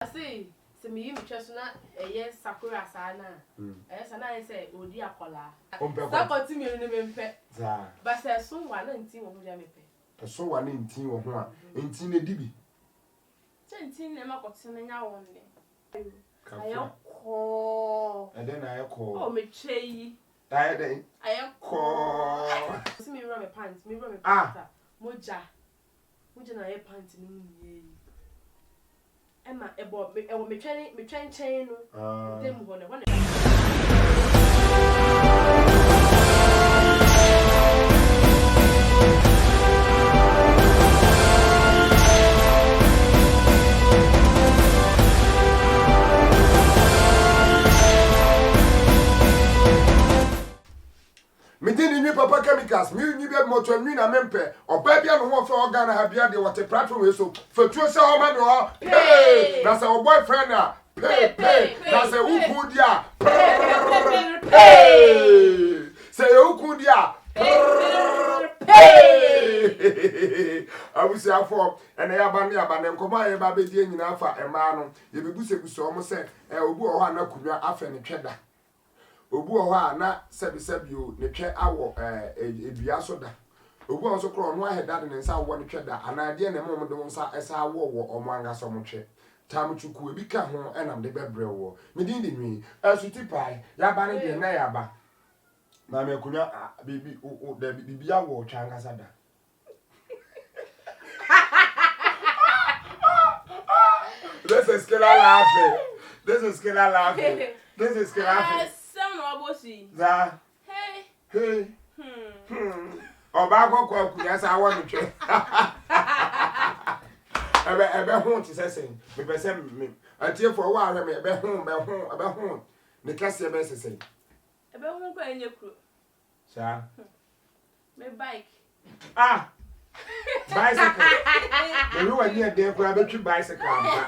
say me just not a yes sakura sana. Yes, and I say, oh dear cola. That continue in the but there's someone in team of Jamipe. So one in team of one in team a DB. 10 never got some now only. I call And then I call. Oh, me chay. I call. See me run my pants, me run my pants. Moja. Moja na ye pants ni. Emma, about me, me train chain. Them one. Me didn't new papa chemicals, me new bed motor, me na mempe, or baby and one for organ have the water platform so for 2 man or pay. That's our boyfriend now. Pay. That's a ukudia. Pay. Say ukudia. Pay. I will say for and I abandon Nkomo baby in Alpha and Mano. You be busy so almost say, Obu or Hana Kuya after the cheddar. Obu oha na sebi o ne twe awo edua so da obu onso kro no aheda de nsa awo ne twe da anade na mom de nsa esa awo wo omo anga so mo twe tam chuku ebi ka ho enam de bebre wo medin de nwi asuti pai ya ba ne de na ya ba na me kunya bibi o da bibi awo twa anga sada This is killer laughing. Hey. Oba kwa kuya sa wa nche. Ebe ho ti sesen. Me pese me. Atie for wa ahwe me ebe ho. Ne kase ebe sesen. Ebe ho kwa enye kuro. Sa. Me bike. Bicycle. Me wa ni ade kwa betwi bicycle amba.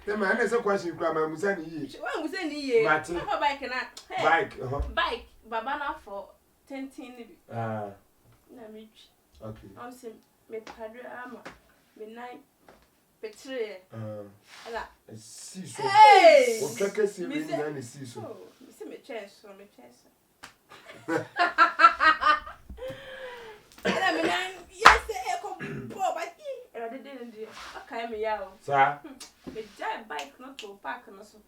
Te ma na se question kwa ma musa ni yi. Wa musa ni yi. Papa bike na. Bike, Bike baba na for 10 ni bi. Na me. Okay. I'm say me padre ama. Me nine petre. Ala. See so. Hey! O tweke si me ni na see so. Oh, me say me chest. Ala me nine yes e ko bo ba ti. Era de ndi. Okay me ya o. Sa. Me drive bike no to park no so.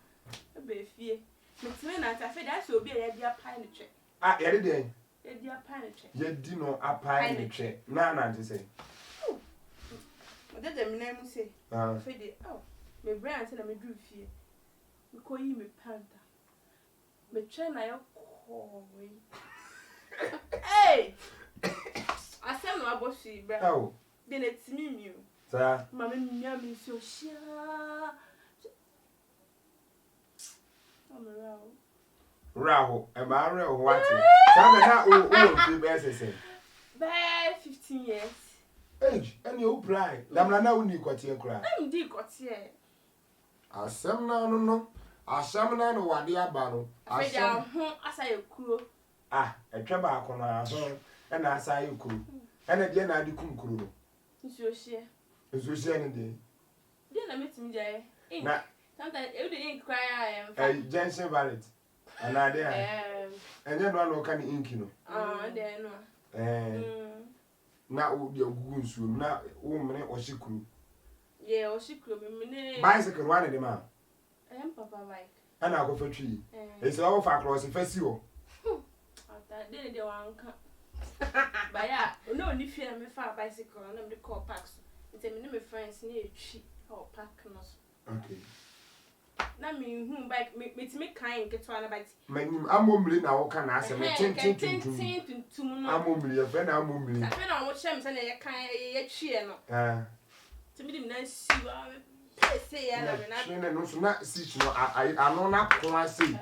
E be fie. Me time na ta fe da so obi e dia pai ne twe. Yede dey. E dia pai ne twe. Ye di no apai ne twe. Na nti say. Mo de me na mu say. Fe de me brand say na me dru fie. Me ko yi me panta. Me try na yo ko we. Hey! Asem no abosi bra. De na timi mi o. Sa. Mama mi mi so shia. Raho, e ma raho what? Sa me na o be say. By 15 years. Age, and you blind. Damna na uni kwatie kura. I'm di kwatie. Asem na no. Asem na no wade aba no. Asem ho asaye kuro. Etwa ba ko na ho e na asaye kuro. E na de na adi kum kuro no. Nsuohie ne de. De na metimi jaye. Na sometimes e dey ink cry am. Jensen Barrett. Anade enye no no ka ni ink no. De no. Na o de ogugu nsuo na o mene o hikuru. Ye o hikuru me ne. Bicycle one de ma. Papa bike. Ana akofa twi. E se o fa cross fasi o. Ata de wanka. Ba ya, no ni fie me fa bicycle na me call park so. Nti me ne me friends ni etwi o park no so. Okay. Na me bike me ti me kan nketo na bike. Manim amomli na wo ka na ase me tintin. No. Amomli e fe na amomli. Afa na wo hye me se na ye kan ye twie no. Ti me dim na siwa say ya na me na. Twie no so na sit no ano na ko ase.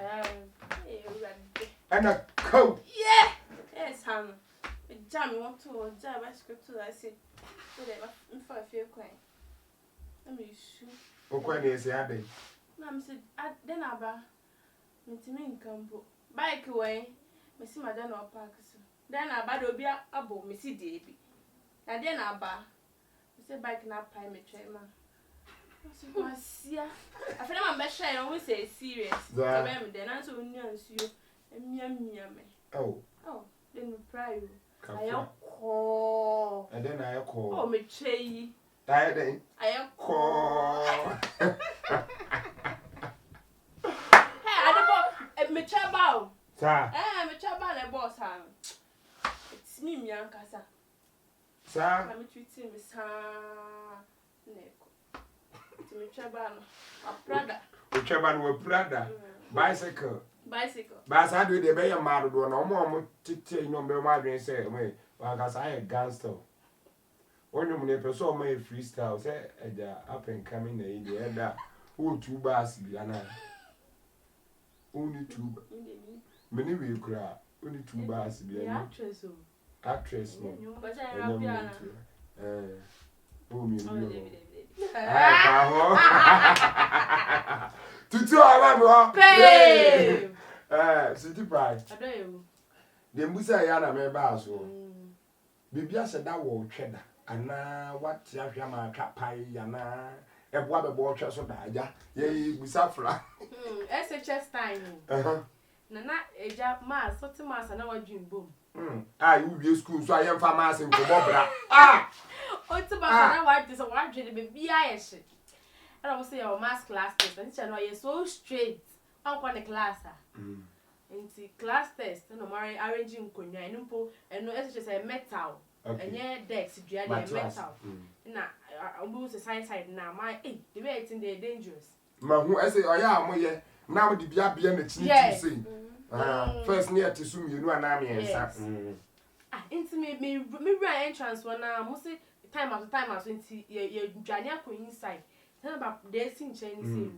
Ana ko. Yeah. Yes, ham. Jam you want to jam bicycle to I say. So they me for fear kwan. Na me shoe. O kwan na ese ade. Na me say then aba. Me ti me Nkomo. Bike way. Me see my dan park so. Then aba do bi abo me see dey bi. Na then aba. Me say bike na pai me twa ma. Wasia. I feel I'm best share always say serious. Remember then I so new and see you. Oh. Oh, then we pray you. I call. And then I call. Oh, me chay. I call. Hey, I don't me chabao. Sir. Me chabao and boss ham. It's me, Miankasa. Sir. I'm treating Miss Ha. To me chabano. A Prada. We travel with Prada. Bicycle. But I do the bay and mad one or more titty no be my dream say away. Well, I a gangster. One of the person made freestyle say up and coming in the end that who 2 bars be only 2. Many will cry. Only 2 bars be actress. No. But I Tutu awa babe. City pride. I don't you. The musa yana me ba so. Bibia se da wo tweda ana what ya hwa ma twa pai yana eboa be bo twa so da aja ye busa fra. SHS time. Na eja ma soti ma sa na wadwin bom. You be school so I am pharmacy ko bobra. O ti ba na wadwin so wadwin be bia ye hye. And I was say our math class test and teacher no you so straight. On the class Nti class test no mari arranging nkonwa enumpo eno SHS say metal. Enye dex dua dey metal. Na obu say side na my the way it's in the dangerous. Ma hu say oya amoye na wo di bia na chini ti say. First near to sum you know na me ensa. Nti me run entrance one na mo say time after time as nti ye dwane akọ inside. Tell about the scene Chinese.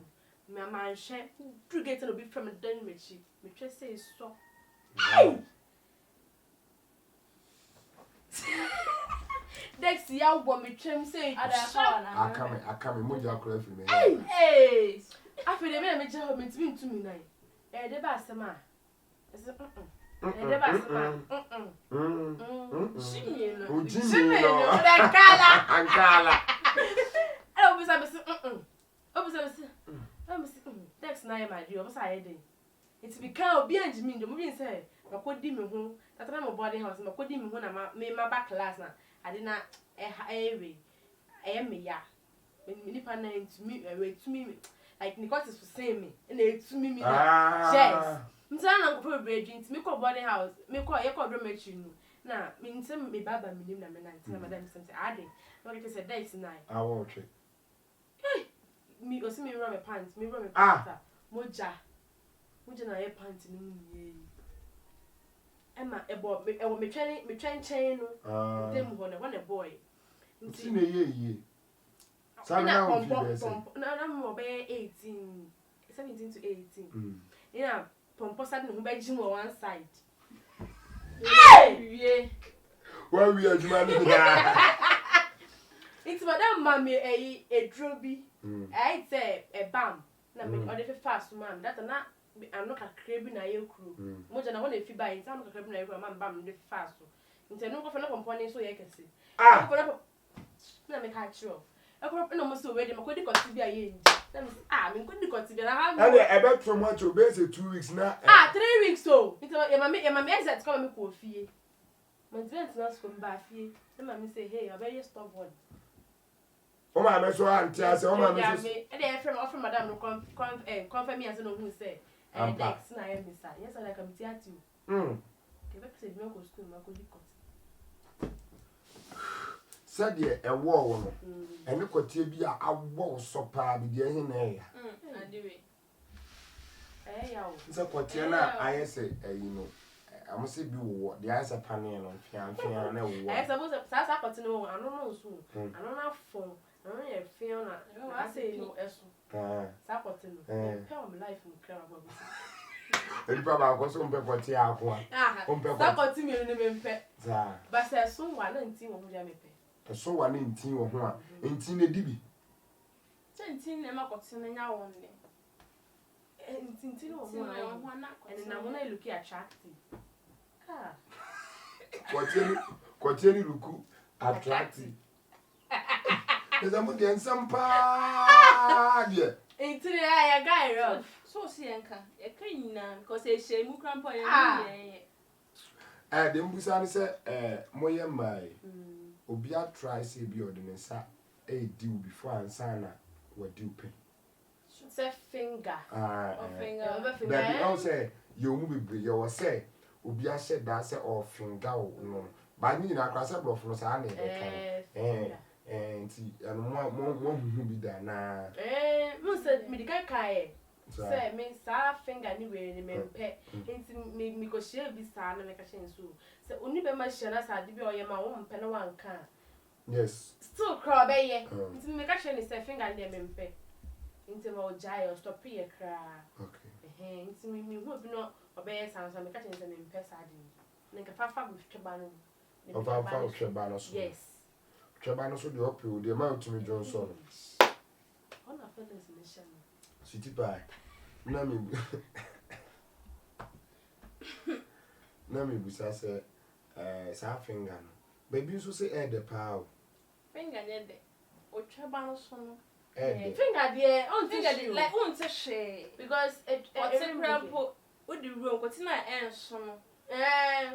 My man share to get a bit from a den which me just say so. Next year, what me trim say, I come, Moja correct me. Hey, I feel the man me just me to me nine. The Bassama. Next night, my dear, was I did. It's because behind me, the movie said, my code me home, that I'm a boarding house, my code me when I made my back last night. I did not I am me, ya. When Nipper name to me, to me, like Nicholas is for saying me, and they to me, yes. I'm saying, probably drink to me call boarding house, me call your call room you. Now, means me baba, me name, and Madame Santa Adding. What if it's a day tonight? I won't check. Me go see me run my pants, me run my pants. Moja na ye pants no ye. Emma ebo me train chain no. Dem ho na one a boy. Nti na ye. Sabe na pompo. Na mo be 18, 17 to 18. Yeah, pompo sad no be jim one side. Hey! Why we are jumani? It's madam mommy a drobi. I say a bam. Na me order for fast man. That na I'm not a crabby na your crew. Moja na one if you buy in some crabby na your man bam the fast. Into no go for no company so you can see. Na me catch you. I go no mo so ready. Mo go dey consider ye. Me go dey consider na have. And I bet from what you base 2 weeks na. 3 weeks so. Into your mama exit come me ko fie. My parents not come back fie. Na mama say hey, I very stubborn. Oh my me so auntie I say oh my me so. E dey offer madam no confirm me as no who say. Dex na I miss her. Yes I like am tia too. Ke be say me go school ma go dikot. Said ye e wo wo no. Ene kotie bi a awo so pa bi de hin na ya. Adiwe. Ya o. Nse kotie na aye say you know. I'm say bi wo the aye say panel no fian na wo. I suppose sa kotie no I no know so. I no na phone. I don't know feel na. I say no eso. Support no. Tell me life in care about. Eri baba ko so mpe kotie akwa. Support me no me mpe. Za. But say so wa na ntin wo dia mepe. So wa na ntin wo ho a. Ntin na dibi. Say ntin na ma kotie na nya won ne. Ntin wo ho na. And na wona look attractive. Kotie ni look attractive. There's a moody and some pa. Dear. Into the eye, guy. So see, Anka, a clean now, because a shame, grandpa. The Mbusan said, Moya my. Obia try say be ordinance, a deal before and sana were duping. Say finger. Finger. Baby, I'll say, you will be your say, Obia said that say or finger, no. But I need a class of from Sani, and more who be there now. Most medical kai. Say, me sa finger anywhere in me pet. Into me go share be sad and make a change so. So only by my share as I did be or your own pen one can. Yes. Still crawl by ye. Into make a change is a finger and them pet. Into my jail stop here cry. Okay. Into me who be not obey sounds and make a change and impess I didn't. Make a papa with Chabano. Of our Chabanos. Yes. Chabanos would help you, the amount to me, Johnson. On a feathers in the channel. City pie. Nami Busa said, finger. Baby, so say, the power. Finger, or Chabano son. Finger, dear, on finger, like on to share. Because what's a grandpa would the room, what's in our aunt son.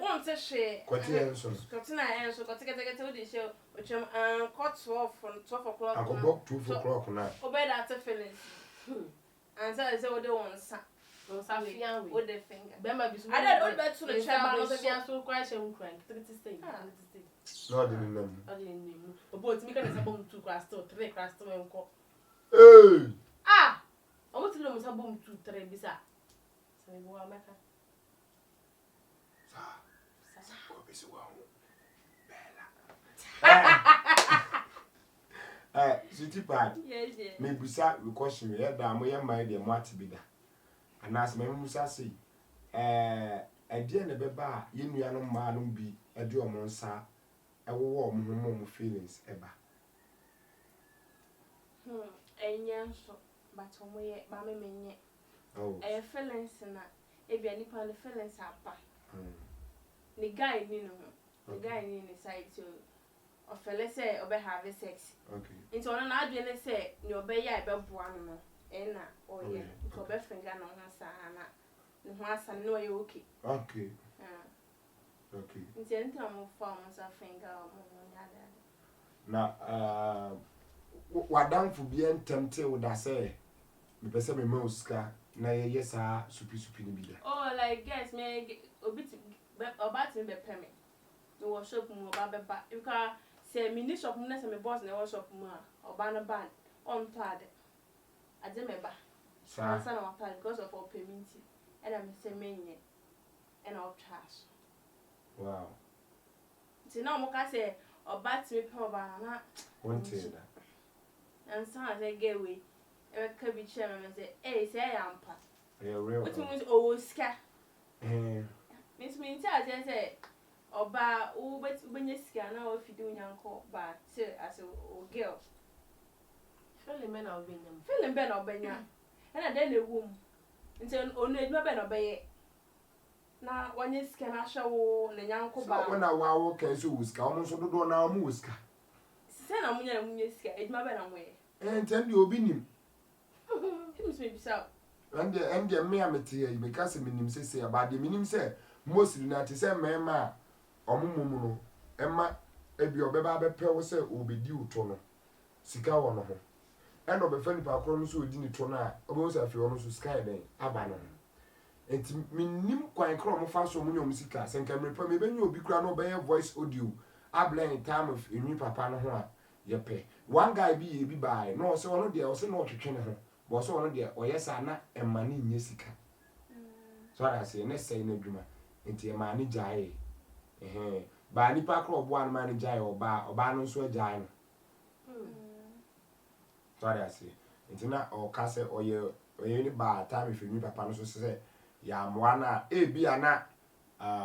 Want to share. Cotina answer, got to get the show, which caught 12 from 12 o'clock. I go back 2 o'clock now. Obey that to finish. And so I said, what they want, son. With the finger. I don't know about to the child, I so question crank. No, I didn't know. But me can a bomb 2 class 3 class 2 and call. Hey! I want to know a bomb 2 3 bizarre. So we go America. City pie. Yes, Maybe sat with question me, damn, we are my dear Marty Bida. And as my Musa say, a dear never bar, you know, man be a dear monsa, a warm feelings ever. And young so, but on way, mammy, oh, a feelings and if you any kind of feelings are the guy, you know, the guy in the side to. Or fella say, obey having sex. Okay. Into an idea say, no obey ya about one, and or yeah, to obey finger on her sana. The once I know you okay. Okay. Okay. It's the time of farmers a finger or now, what down for being tempted with that say, the person mouse car, na yes, suppi be there. oh, like guess me a bit about me payment. No worship more about you can. Say me niche of Muness and my boss in the workshop or banner band on pad. I did my back. Son of pad because of our payment. And I'm saying, and our trash. Wow. So now, Moka say, or bat me per banana. One tailor. And some I say, get away. And I could be chairman and say, hey, say I am pat. Which means, oh, scare. Miss me, I say, or ba oh but when you scan now if you do yanko ba as a girl feeling men of Benham feeling ben or benya and then the womb until only no ben obey now when you scan I show the yanko ba when I walk and so was almost do now muska send a muska it my ben away and tell you obinim him me so and the me amete because minim say about the minim say mostly not say mema Omumu, Emma, ebi obeba be pe wo se obedi uto no sika wo no ho and obefani pa akoro no so odi ni to na obo se afi wo no so sky den aba no enti minim kwan kro mo fa so mo nyom sika senka me pa me benyo obi kura no be voice audio abla in time of enwi papa no ho a ye pe one guy bi buy no se wono de o se no twetwe ne ho bo se wono de oyesa na emma ni nye sika so I say ne say na dwuma enti emma ni jae ba nipa kro obo an man jai oba no so jai no sorry I say ntina o ka se oye ni ba time if you papa no so say ya mo na e bia na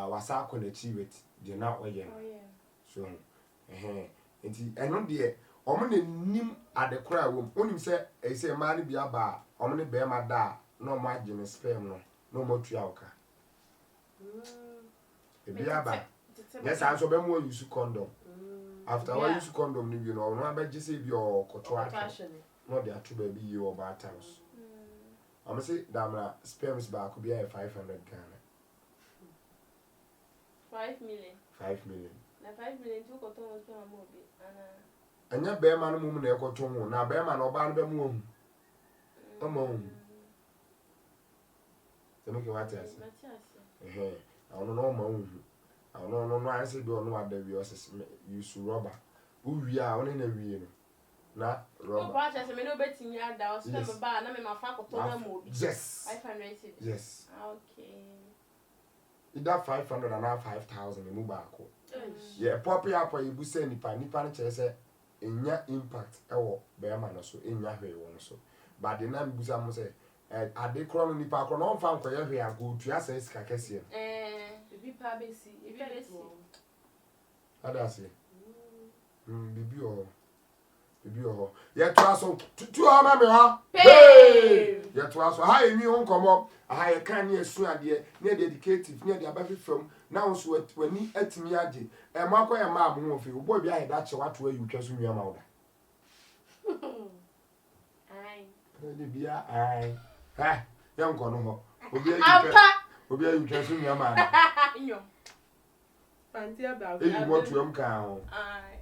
wasa ko na chiwet de na oye so nti eno de o mo na nim adekora wo onim se e se ma ne bia ba o mo ne be ma da no mo agene sperm no mo tua oka e bia ba yes, I'm so be more use condom. After I use condom, you know, no, I bet you say your contraction. Not the two baby you or bad house. I'm say, damn, sperms back could be 500 Ghana. 5 million. 5 million. Na 5 million to cotton was on a movie. And your bear man woman echo to now bear man or ban them womb. Come on. The make what I say. I don't know my own. I don't know. I say, don't know what they use rubber. Who we are on in a real. Not rubber. Yes. 500. Yes. Okay. That 500 and now 5,000 in Mubako. Yeah, poppy up or you say Nipan chase in your impact. Oh, bearman or so in your way also. But the name Busam say, I did crawl in the park on found for every I go to us as Cacasian. If you probably see, if you see. How does it? Bibi oh. Yet to us to our mammy, huh? Hey! Yet to us, how you mean, Nkomo? I can't hear soon, dear, near dedicated, near the baby film. Now, so when he ate me, and Marco and Mam won't feel boy behind that, so what way you just me your mother. Aye. Ha, young Nkomo. Obi you just me your man. Fancy about it. You want to count. Aye.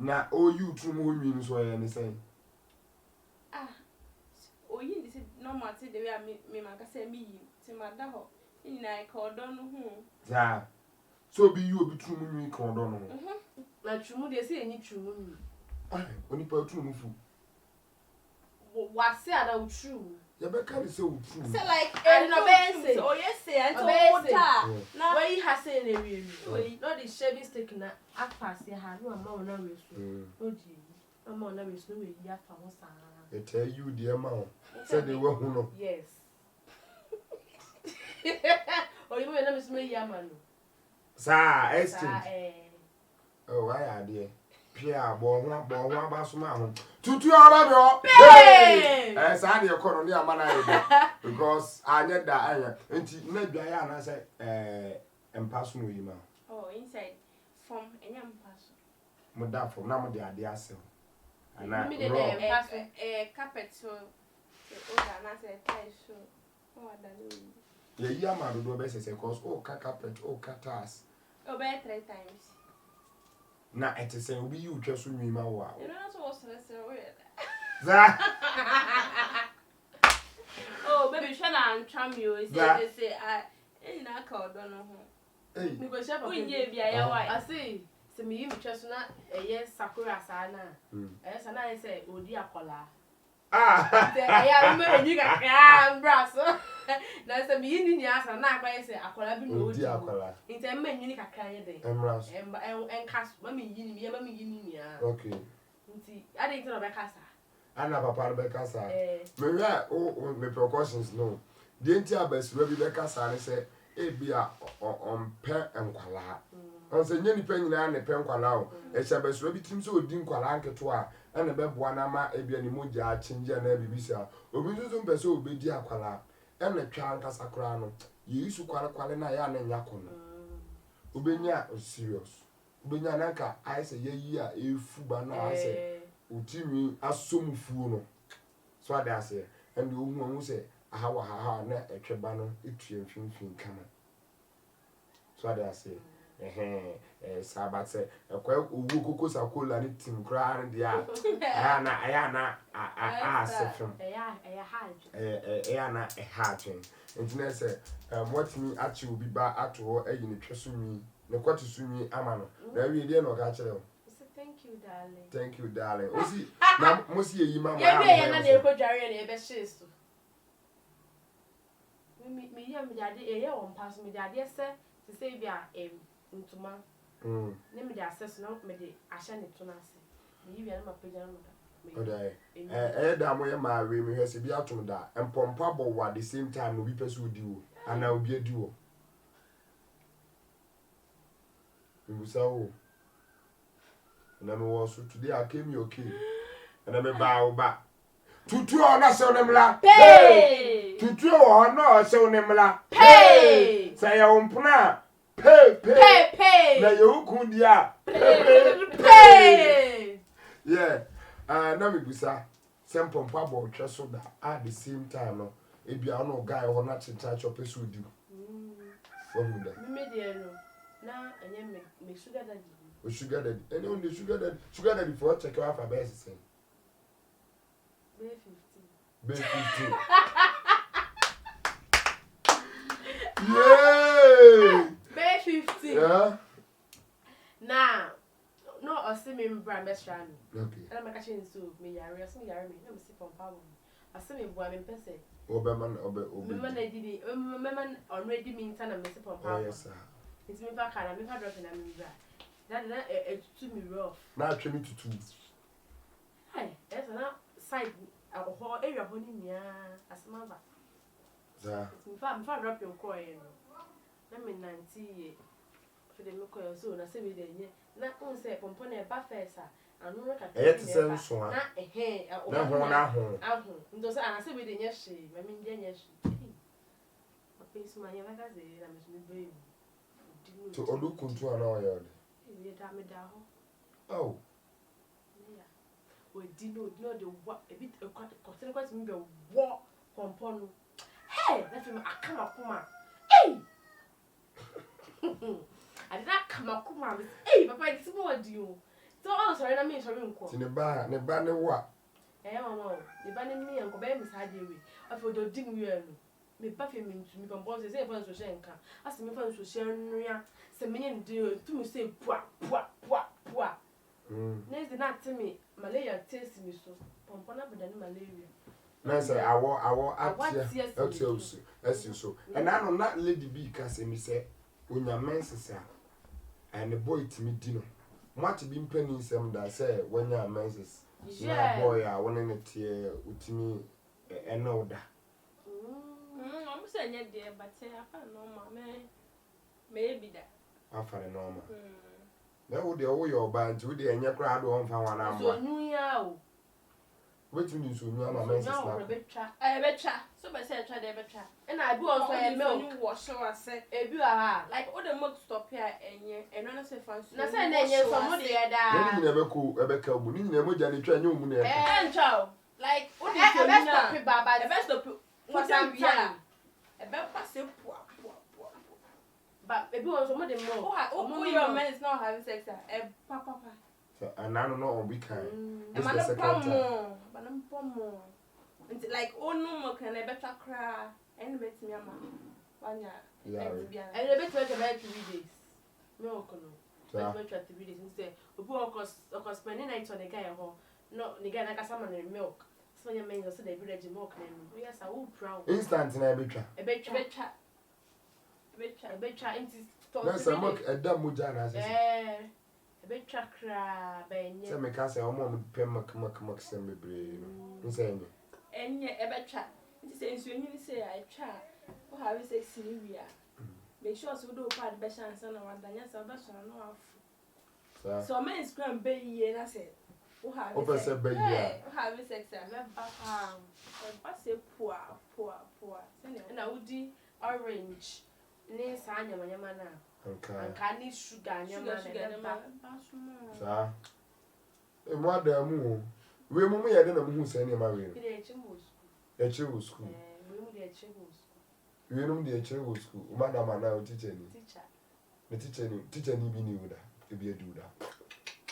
Na you two moon so anything. Oh, you this is normal to the way I me say me to my dog. In I called on who. So be you be true moon called on. Na true they say any true moon. Only per true move. What say I true? You better say true. Say like I don't know. Oh yes, say and now where you have say any really. Not the shaving stick na pass ya ha no amount na we so. No ji. Amount na we so we ya fa ho sa. They tell you the amount. Say they were who know. Yes. Oh, you know me ya man. Sir, exchange. Oh, why are they? Pierre, born about some tutu about your Sandy economy, because I need that. And maybe I say, and pass no email. Oh, inside from a young person. Madame from now, the idea so. And I a carpet so. And I said, so. Oh, I don't know. The Yama do best because oh, carpet, oh, catas. Oh, by 3 times. Na ete se obi yi utwa so nwima wa. You know what's weird. Oh, baby, shana and charm you. They say I na call don no ho. Hey. Me go share we nye bia ya why. I say me yi utwa so na sakura sa na. Sa na say odi akola. Ya me enyi kakra braso. Na say me yi ni asa na agba say akola bi no odi akola. Inte me enyi kakra ye den. Emras. Enkas mami yi ni mami yi ni ya. Okay. Nti ade nti no be kasa. Ana papa be kasa. Me we me precautions no. The nti abasura bi be kasa ne say e bia on pe enkwala. On say nyani pe nyina ne pe enkwala o. E sha basura bi tim so odi nkwala nketo a ene be boa na ma e bia ni mogya chinje na bibisa. Obi nso mpe so obedi akwala. Ene twa nkasa kra no. Yesu kwale na ya na nya kono. Ubenya serious. Ubenya nanka I say ye a efu ba na I say utimi asomufuo no. So ade ase and ohu say aha na etweba no etue mfimfin kama. So ade ase sabat ekwa owu koko sakola ni tim kra ne dia ayana asefem ayana ehadwen entina say what me achi obi ba ato ayi ne tweso mi ne kwatu sumi ama no na wi de no ga kire o. Thank you darling osi na mosi eyi mama ya na de ko dware na e be hyeso me ya me dade e on pass me dade se say bia ntuma ne me de access no me de ahya ne to na ase me yi bia na mapagya no da odai da mo ye ma we me hwese bia atom da empompa bo wa the same time no bi pese odi wo ana obi adi wo Mbusawo na me was today I came okay and me ba tutu ona se onemla hey tutu ona se onemla hey say ya ompuna Pay. Na you kundia. Pay. Yeah. Na me busa. Sempo mpabo twa so da at the same time no. Ebia no guy ho na chincha chop so di. From da. Me dey no. Na enye me sugar daddy. O sugar daddy. Any on the sugar daddy. Sugar daddy for check your alpha base say. Be 15. Yeah. Be 15. Yeah. Now, no, I see me brand best friend. Okay. And I'm catching so me yare, so yare me. Let me see from power. I see me boy me pese. Obeman. Me did it. Me man already mean time and me see from power. Yes sir. It's me back and me drop in a me bra. That it to me rough. Now try me to two. Hey, that's an side a whole area honing ya as mama. Sir. It's me fa drop your coin. Let me 90 for the milk or so. I say we dey na on say pompon e ba first and no ka E ti say so na na ho ndo say I say we dey nya hye me dey nya hye papa isu ma nya ba ka say na me so be to odu kuntu ana o yode e da me da ho oh yeah we di no the what a bit consider quite me be wo pompon no hey let me akama kuma hey I did not come up with hey, papa, it's more do you. So, I'm sorry, I mean, sorry, uncle. ne ba ne wa Eh, mama, the banning me and go back beside you. I feel the ding you. Me puffy me to me from bosses, say, for Soshenka. Ask me for Soshenria, some million do to me say, pua. Next, the night to me, Malaya taste me so. Pompona, but then malaria. na say awo atia so and I know not lady B ka say me say onya menses and the boy timi di no much be penny sem da say when ya menses na boy a won ne tie utimi eno da I'm saying yeah dear but say I can't know maybe that afare normal na wo de wo your band wo de enye kra do on fa wana am So, new ya. wetin you so new am menses na betcha so be say try dey betcha And I do also a milk. you wash or say A you are like all the milk stop here and no say fancy na say na yen so mo de da. ni na be ka mu ni na mo ja ni twa nye mu na and child like what is E your best stop baba. the best of For some time. e be pass poa But baby was more than more. oh your man is not having sex papa and I don't know on weekend e man but I'm pomo like oh no more can I better cry and bet me ama wanya And a bit like about 3 days. Milk no. About 3 days instead. Obu okos spending night on the guy ho. No, the guy na kasa man milk. So your man so they be ready milk na me. Yes, I will proud. instant na betcha A betcha into na say milk edda mu ja na say a betcha cra benye. say me ka say omo mo pe mak sem bebre no say me enye e betcha it say nsu nyi say I twa o have sex we make sure so do part be chance na wadanya say be so no afu so men scram be ye na say o have sex be ye o have sex na papa pass poa Na udi orange ni sa nyama na anka ni sugar nyama na sa e mo adamu we mo ye de na mo hu say ni ma we e chimos e chiwo school we mu de chimos we no de chiwo school madam na o teacher ni teacher ni bi ni uda e bi adu da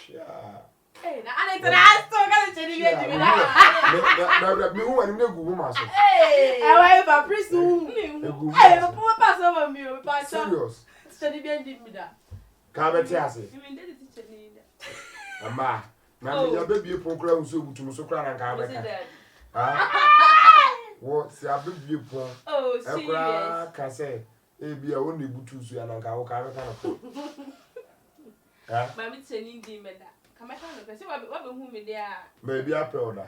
yeah eh na ana trasto ka de ni bi adu na me hu ani na gu ma so eh e wa ba priest eh papa pass over me o pa cha serious teacher ni bi adu mi da ka be ti ase you mean the teacher ni da ama na me ya be bi pon so butum so kra na ka be ka wo si abibie pon serious ka say e bia wo ne butu so ya na ka wo ka be ka na ma mi teacher ni di me da ka me ka no pe se wa be hu me dia me bia pelda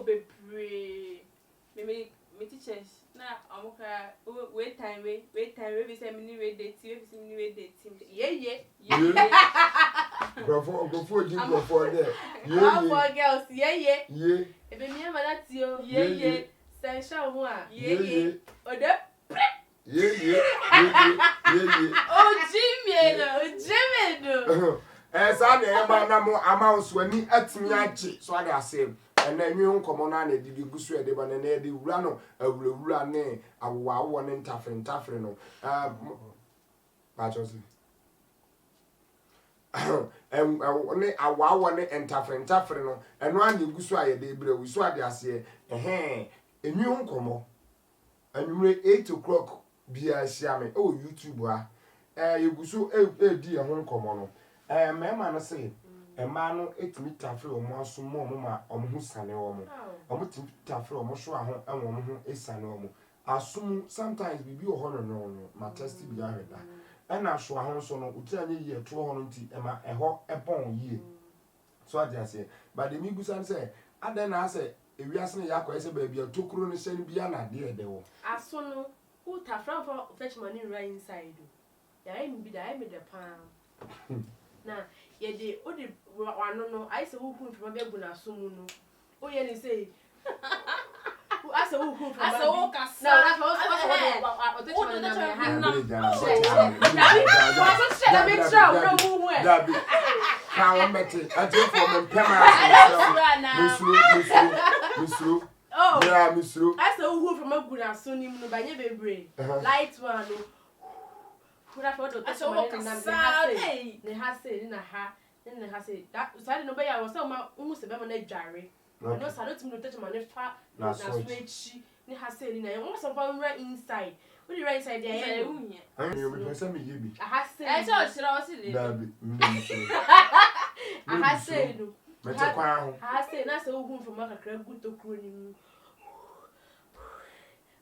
be pray me teachers na amuka wait time we be say me ni we date ye go for jing go for there for girls ye ye ebe mi ama na ti o ye say sha ho a ye ode Yeah. Oh, Jimmy, no. Sane ema na mo amounts wani atimi achi so ade asem ena enwi nkomo na na didi gusu ede ba na na ede wura no awurawura ne awawo ne ntafre no ba josi ne awawo ne ntafre no eno ane gusu ayede bre wusu ade ase enwi nkomo anwure 8 o'clock bia siame o YouTube a yegusu edi ehun nkomo no mema no say ema no etimi tafre omo asom omo ma omo hu sane omo timi tafre omo so aho enwo omo hu esane omo asom sometimes bibi o hono no ma test bi ahweda ena so aho so no uti anye yi eto ho no nti ema eho ebon yi so ade ase but the migu san say aden na say ewiase ne yakọ ese ba bia tokuro ne hyɛ ne bia na de ede wo aso no who tafra for fetch money right inside ya emi bi da emi de pan na ye de o de wano no I say who kun from be bu na so mu no o ye ni say I say who kun from I say who kasa na na for o touch money na me ha Dabi ka wo meti ati for me pema misru oh yeah misru I say who from agu na so ni mu no ba nye bebre light one no kura for do touch money na me ha say na ha ne ha say that side no be ya wo say ma hu se be ma na dware no sa no timi no touch money fa na switch ni ha say ni na wo so fa right inside what the right inside there ya hu here ayo me pesa me yebi ha say I saw shira o si le dabi ha say no me te kwa ho ha say na say hu from akakra guto kuro ni mu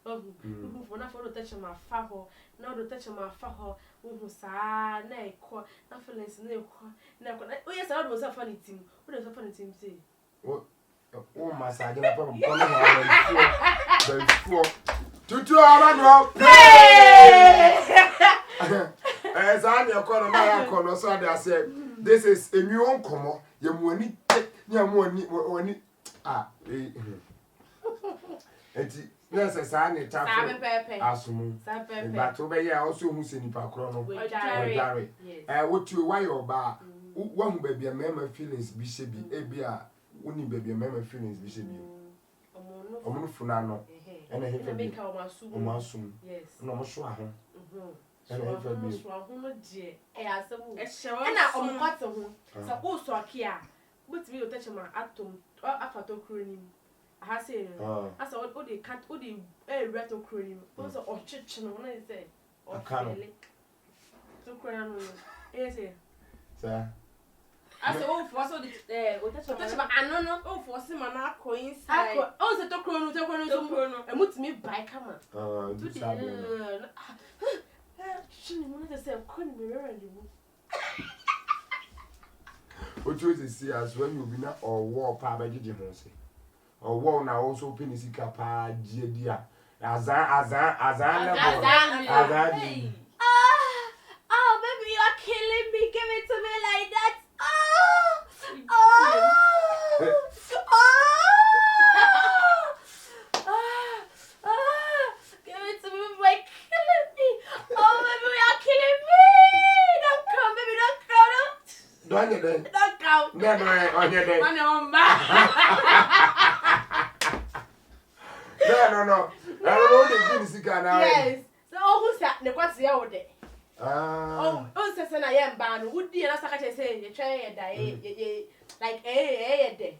hu for na for do touch ma fa ho na do touch ma fa ho hu sa na ekọ na feelings na ekọ na o yes I do so funny team o do so funny team say o massage na pa mo kono ha ba tutu ara no Zani akono na akono so ade ase this is a new Nkomo ye muani nya muani eti yes Zani tafu asumu ba to be ya also hu se nipa kro no ojare wotu why oba wa hu ba bia mema feelings bi se bi e bia woni ba bia mema feelings bi se bi omo no funa no ena he fa bi o masum yes no mo so aho ena fa bi so aho no je asamu ena o mo kwate ho sa ko so akia but bi o touch ma atom afato kro ni aha say asa o de cat o de reto kro ni o so o chichi no na say o fele to kro na no say sa asa o for so de o touch ma anono o for si ma na ko inside o se to kro no so emutimi bai kama du sa shini mo na say ko ni me ready mo o tu see as when you be na or war pa ba gigi ho se or war na also penisika pa dia azan level oh baby you are killing me give it to me like that give it to me like killing me oh baby you are killing me don't come baby don't come no on your day no I don't know the penisika now yes so who say ne kwase ya wo de oh say na ye mba no wudi na saka che say ye twa ye da ye like ye de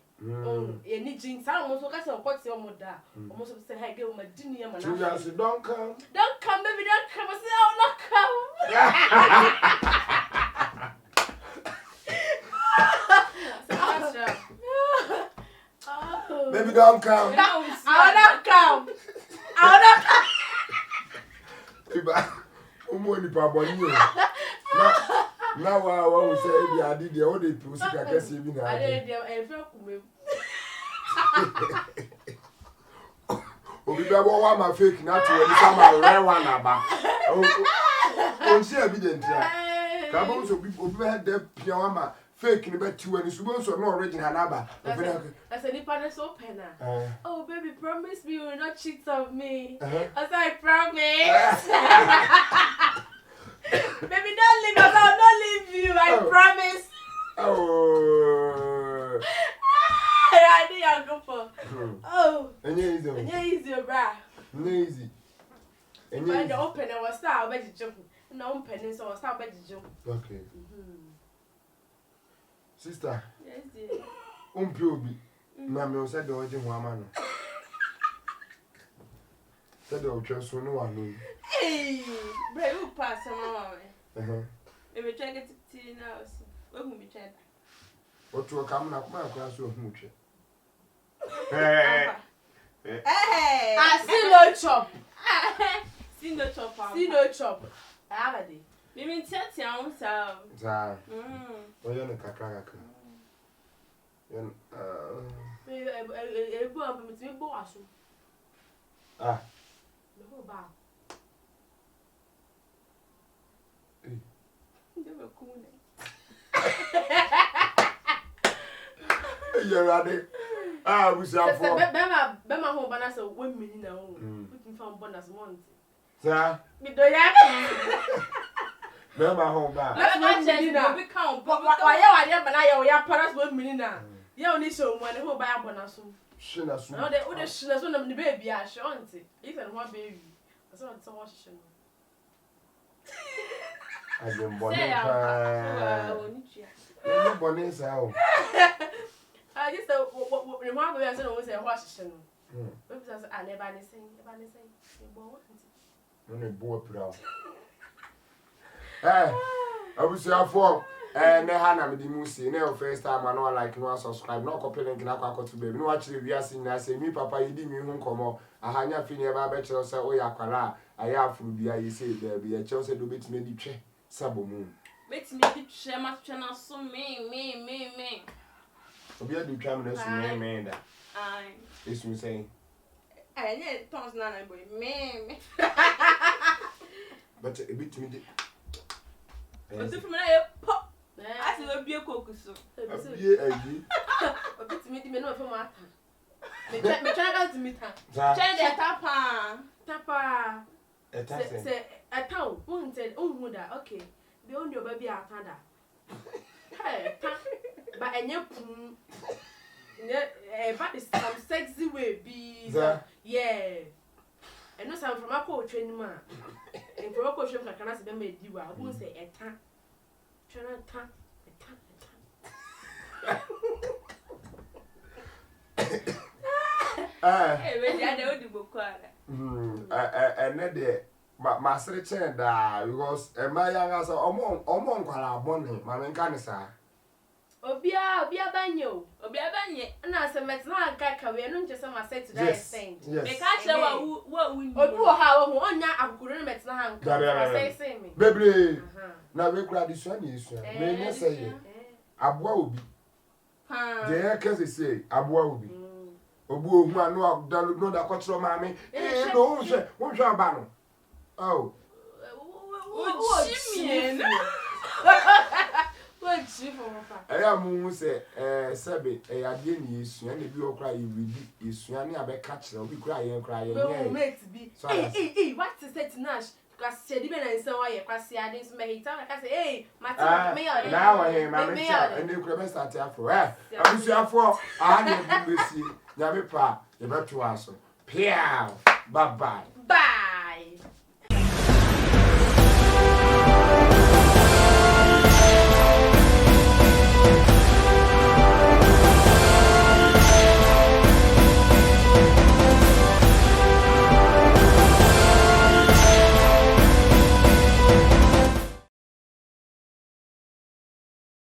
ye ni jin sa mo so ka say kwase o mo da o mo so say ha ge o ma dini ya ma na don't come baby don't come I say oh not come baby don't come I'll not come Iba omo ni pa boni o na wa say bi ade de o de pi sika kese bi na ade de e fe kumem obi be wo wa ma fake na to we sama re one aba o si evident ya ka bo so obi be de pia wa ma fake ni be tiwa ni subo so no original na ba. That's a nipa so open. Oh baby, promise me you will not cheat on me. I said I promise. Baby, don't leave us. I'll not leave you. I promise. Oh. I think I'll go for. Oh. Easy, bruh. Easy. When you open, I will start by jumping. No opening, so I'll start by jumping. Okay. Sister. Yes, dear. Umpiobi. Mammy said the origin woman. Said the old so no one. Hey, brave who pass some more. If we try to get tea now, what will we try? What to come up my class of much. Hey, I see no chop. See no chop. See no chop. I have a day. You mean tell town, sir? Oh, you're a cacraca. Ah. The whole bar. You're cool. You're ready. Ah, we shall for Bema home, but I said 1 minute now. We can find bonus month. Sir, Me do ya? Bema home back. Let's not change now. We count. But why you are but I ya paras 1 minute now. You only show one who buy a bonus. Shina soon. No, they would have shown them the baby. I show auntie. Even one baby. I saw it so much. I've been born in Bonnie. I just remind me, I said, always a Washington. I never anything. When a boy put out. Eh, I was your form. And Hannah, the Musi, no first time I know like no subscribe, no complaining, can I to baby. No, actually, we are seeing I say, me, Papa, you didn't even come on. I had your finger about better, say, oh, Yakala. I have to be, I say, there be a Chelsea do bit maybe check. Sabo moon. Makes me share my channel so me. We are doing cameras, man. I. It's me saying. I need tons none, boy, me. But a bit to me. But if I pop. I still be a cocus. A bit to meet me no for my time. Me try to meet her. Try the tapa. Say a town. One said, oh, Muda, okay. The only baby are Tanda. Hey, but a new poom. But it's some sexy way, be. Yeah. And no sound from a coach anymore. And for a coach, I cannot be made you. I won't say a tan. And my search because my young as among Qualabon, my cancer. Obia banyo. And I said, let's not get away. I don't just say my sex today. Saying, make I show what we do. How one I couldn't met now. Say me. Baby, now we grab this one. May say, Abwa will be. The can say, Abwa will be. Obu, who I know, no, that cultural mammy. No, won't you abandon? Oh, Jimmy. What chief I am say, Sabi, a again is, and if you cry, you will be, is Swanny, I bet catch, will be crying. Mate be. Hey, what's the set Nash? Because said even and so I pass the ideas may tell. I say, hey, my now I am and you could start for her. I wish you for I need to see Yamipa, the better answer. Piao, bye bye.